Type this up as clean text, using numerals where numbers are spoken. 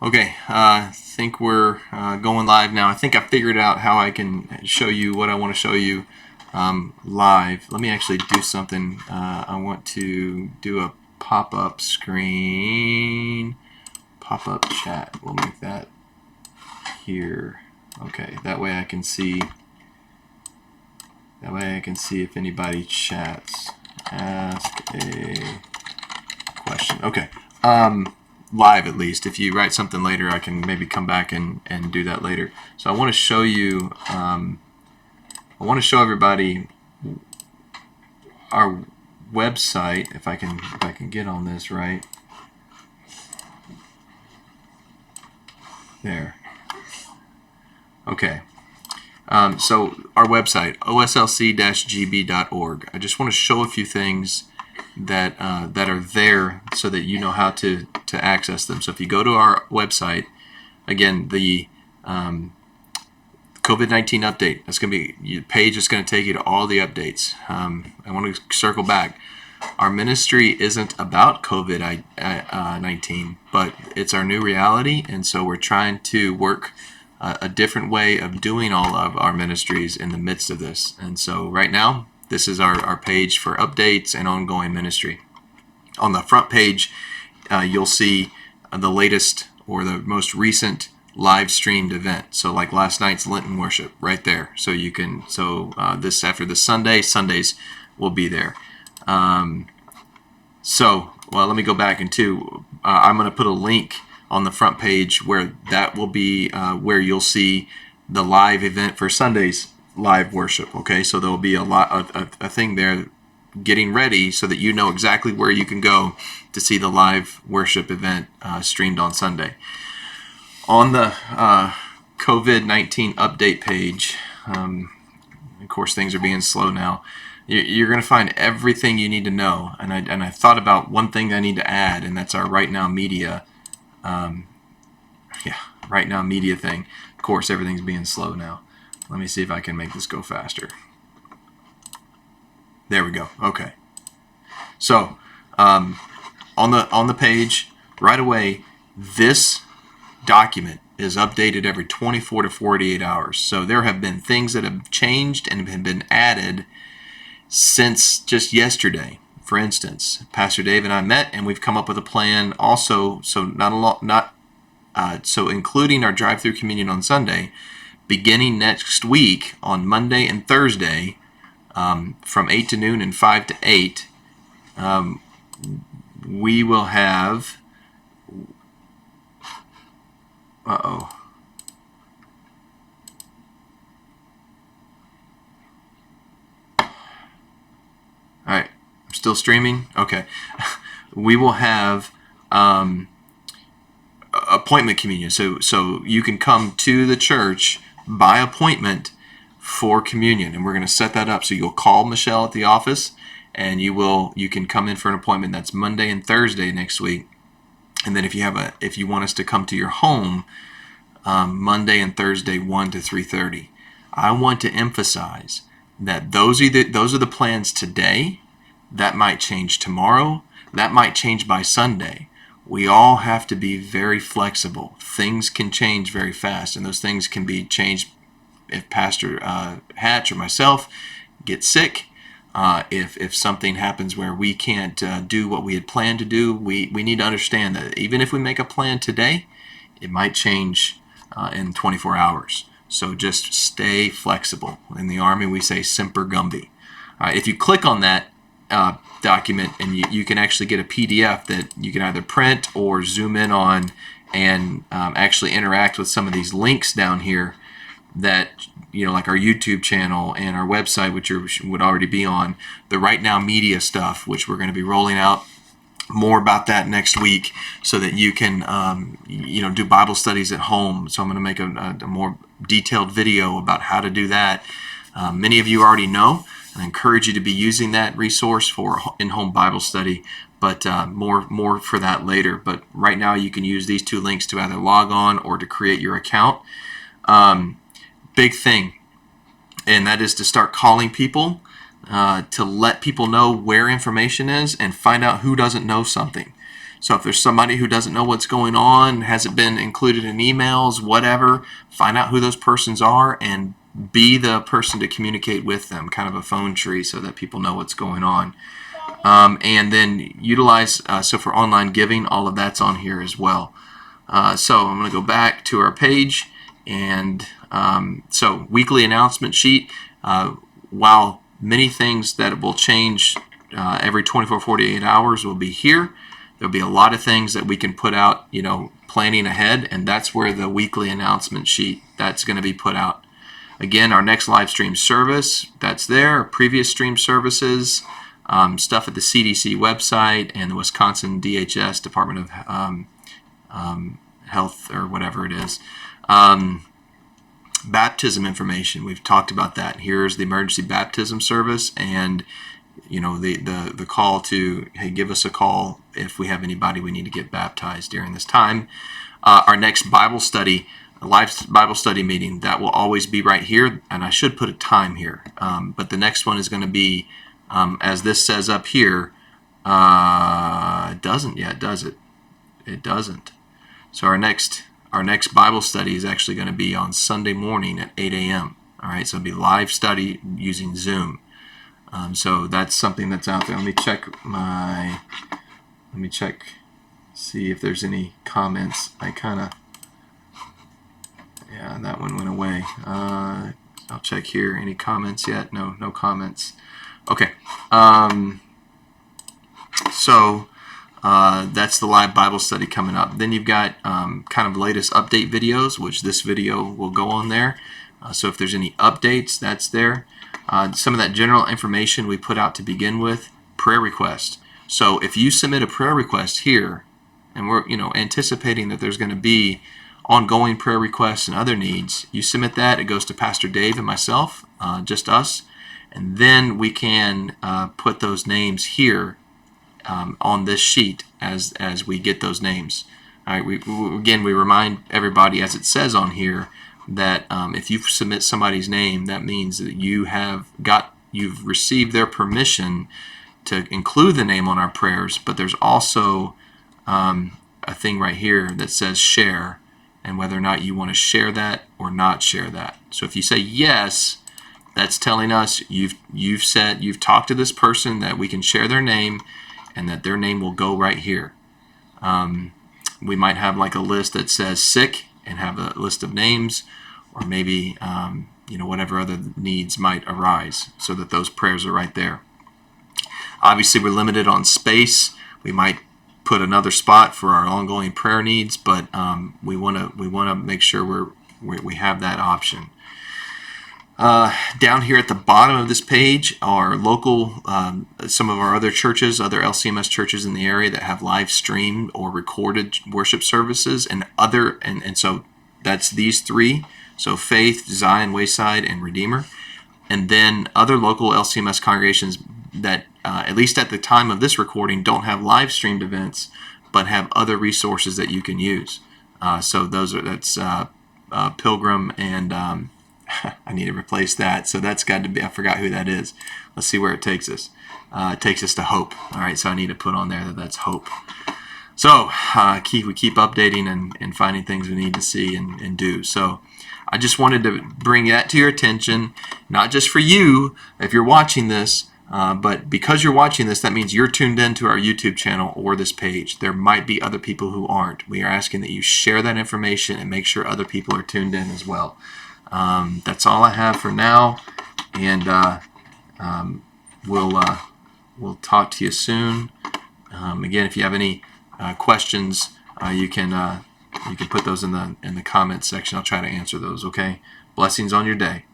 Okay, I think we're going live now. I think I figured out how I can show you what I want to show you live. Let me actually do something. I want to do a pop-up screen, pop-up chat. We'll make that here. Okay, that way I can see. That way I can see if anybody chats. Ask a question. Okay. Live at least. If you write something later, I can maybe come back and do that later. So I want to show you, I want to show everybody our website. If I can get on this right. There. Okay. So our website, OSLC-GB.org. I just want to show a few things that that are there so that you know how to access them. So if you go to our website, again, the COVID-19 update, that's going to be your page is going to take you to all the updates. I want to circle back. Our ministry isn't about COVID-19, but it's our new reality, and so we're trying to work a different way of doing all of our ministries in the midst of this. And so right now, this is our page for updates and ongoing ministry. On the front page, you'll see the latest or the most recent live streamed event. So like last night's Lenten worship right there. So you can, this after the Sundays will be there. Well, let me go back into, I'm going to put a link on the front page where that will be where you'll see the live event for Sunday's live worship. Okay, so there will be a thing there getting ready so that you know exactly where you can go to see the live worship event streamed on Sunday. On the COVID-19 update page, of course things are being slow now, you're going to find everything you need to know. And I thought about one thing I need to add, and that's our Right Now Media Right Now Media thing. Of course, everything's being slow now. Let me see if I can make this go faster. There we go. Okay. So on the page right away, this document is updated every 24 to 48 hours. So there have been things that have changed and have been added since just yesterday. For instance, Pastor Dave and I met, and we've come up with a plan also. So including our drive-through communion on Sunday, beginning next week on Monday and Thursday, from 8 to noon and 5 to 8, we will have. All right, I'm still streaming. Okay, we will have appointment communion. So you can come to the church by appointment for communion, and we're going to set that up. So you'll call Michelle at the office, and you can come in for an appointment. That's Monday and Thursday next week. And then if you want us to come to your home, Monday and Thursday 1 to 3:30. I want to emphasize that those are the plans today. That might change tomorrow. That might change by Sunday. We all have to be very flexible. Things can change very fast, and those things can be changed if Pastor Hatch or myself get sick. If something happens where we can't do what we had planned to do, we need to understand that even if we make a plan today, it might change in 24 hours. So just stay flexible. In the Army, we say semper gumby. If you click on that document, and you can actually get a PDF that you can either print or zoom in on and actually interact with some of these links down here that, like our YouTube channel and our website, which would already be on, the Right Now Media stuff, which we're going to be rolling out more about that next week, so that you can do Bible studies at home. So I'm going to make a more detailed video about how to do that. Many of you already know. I encourage you to be using that resource for in-home Bible study, but more for that later. But right now you can use these two links to either log on or to create your account. Big thing, and that is to start calling people to let people know where information is and find out who doesn't know something. So if there's somebody who doesn't know what's going on, hasn't been included in emails, whatever, find out who those persons are and be the person to communicate with them, kind of a phone tree so that people know what's going on. And then utilize, so for online giving, all of that's on here as well. So I'm going to go back to our page, and so weekly announcement sheet. While many things that will change every 24, 48 hours will be here, there'll be a lot of things that we can put out, planning ahead, and that's where the weekly announcement sheet, that's going to be put out. Again, our next live stream service, that's there, previous stream services, stuff at the CDC website and the Wisconsin DHS, Department of Health, or whatever it is. Baptism information, we've talked about that. Here's the emergency baptism service, and the call to, hey, give us a call if we have anybody we need to get baptized during this time. Our next Bible study, live Bible study meeting, that will always be right here, and I should put a time here, but the next one is going to be, as this says up here, it doesn't yet, does it? It doesn't. So our next Bible study is actually going to be on Sunday morning at 8 a.m. All right, so it'll be live study using Zoom. So that's something that's out there. Let me check, see if there's any comments. Yeah, that one went away. I'll check here. Any comments yet? No comments. Okay. So that's the live Bible study coming up. Then you've got kind of latest update videos, which this video will go on there. So if there's any updates, that's there. Some of that general information we put out to begin with, prayer request. So if you submit a prayer request here, and we're anticipating that there's going to be ongoing prayer requests and other needs, you submit that. It goes to Pastor Dave and myself, just us, and then we can put those names here on this sheet as we get those names. All right. We remind everybody, as it says on here, that if you submit somebody's name, that means that you've received their permission to include the name on our prayers. But there's also a thing right here that says share, and whether or not you want to share that or not share that. So if you say yes, that's telling us you've talked to this person that we can share their name, and that their name will go right here. We might have like a list that says sick and have a list of names, or maybe whatever other needs might arise, so that those prayers are right there. Obviously, we're limited on space. We might put another spot for our ongoing prayer needs, but we want to make sure we have that option. Down here at the bottom of this page are local, some of our other churches, other LCMS churches in the area that have live streamed or recorded worship services, and so that's these three. So Faith, Zion, Wayside, and Redeemer. And then other local LCMS congregations that, at least at the time of this recording, don't have live streamed events, but have other resources that you can use. So that's Pilgrim and I need to replace that. So that's got to be, I forgot who that is. Let's see where it takes us. It takes us to Hope. All right, so I need to put on there that's Hope. So we keep updating and finding things we need to see and do. So I just wanted to bring that to your attention, not just for you if you're watching this, but because you're watching this, that means you're tuned into our YouTube channel or this page. There might be other people who aren't. We are asking that you share that information and make sure other people are tuned in as well. That's all I have for now, and we'll talk to you soon. Again, if you have any questions, you can put those in the comments section. I'll try to answer those. Okay. Blessings on your day.